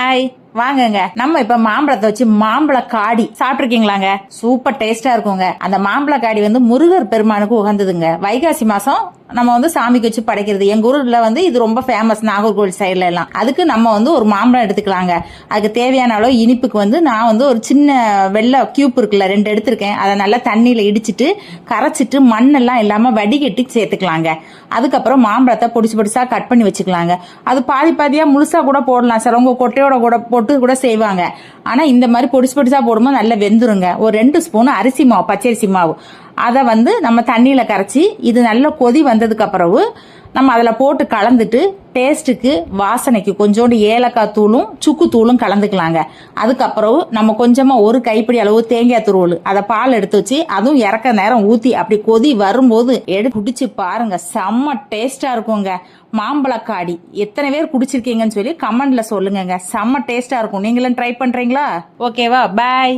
Hi வாங்கங்க. நம்ம இப்ப மாம்பழத்தை வச்சு மாம்பழ காடி சாப்பிட்டுருக்கீங்களாங்க? சூப்பர் டேஸ்டா இருக்குங்க. அந்த மாம்பழ காடி வந்து முருகர் பெருமானுக்கு உகந்ததுங்க. வைகாசி மாசம் நம்ம வந்து சாமிக்கு வச்சு படைக்கிறது. எங்க ஊர்ல வந்து இது ரொம்ப ஃபேமஸ், நாகர்கோவில் சைட்ல எல்லாம். அதுக்கு நம்ம வந்து ஒரு மாம்பழம் எடுத்துக்கலாங்க. அதுக்கு தேவையான அளவு இனிப்புக்கு வந்து நான் வந்து ஒரு சின்ன வெள்ளை கியூப் இருக்குல்ல, 2 எடுத்திருக்கேன். அதை நல்லா தண்ணியில இடிச்சிட்டு கரைச்சிட்டு மண்ணெல்லாம் இல்லாம வடிகட்டி சேர்த்துக்கலாங்க. அதுக்கப்புறம் மாம்பழத்தை பொடிசு பொடிசா கட் பண்ணி வச்சுக்கலாங்க. அது பாதி பாதியா முழுசா கூட போடலாம் சார், உங்க கொட்டையோட கூட போட்டு கூட செய்வாங்க. ஆனா இந்த மாதிரி பொடிசு பொடிசா போடும்போது நல்லா வெந்துருங்க. ஒரு 2 ஸ்பூன் அரிசி மாவு, பச்சரிசி மாவு, அதை வந்து நம்ம தண்ணியில கரைச்சி இது நல்ல கொதி வந்ததுக்கு அப்புறம் நம்ம அதில் போட்டு கலந்துட்டு டேஸ்ட்டுக்கு வாசனைக்கு கொஞ்சோண்டு ஏலக்காய் தூளும் சுக்கு தூளும் கலந்துக்கலாங்க. அதுக்கப்புறம் நம்ம கொஞ்சமாக ஒரு கைப்பிடி அளவு தேங்காய் துருவல் அதை பால் எடுத்து வச்சு அதுவும் இறக்க நேரம் ஊற்றி அப்படி கொதி வரும்போது எடுத்து குடிச்சு பாருங்க, செம்ம டேஸ்டா இருக்குங்க. மாம்பழக்காடி எத்தனை பேர் குடிச்சிருக்கீங்கன்னு சொல்லி கமெண்ட்ல சொல்லுங்க. செம்ம டேஸ்டா இருக்கும். நீங்களும் ட்ரை பண்றீங்களா? ஓகேவா? பாய்.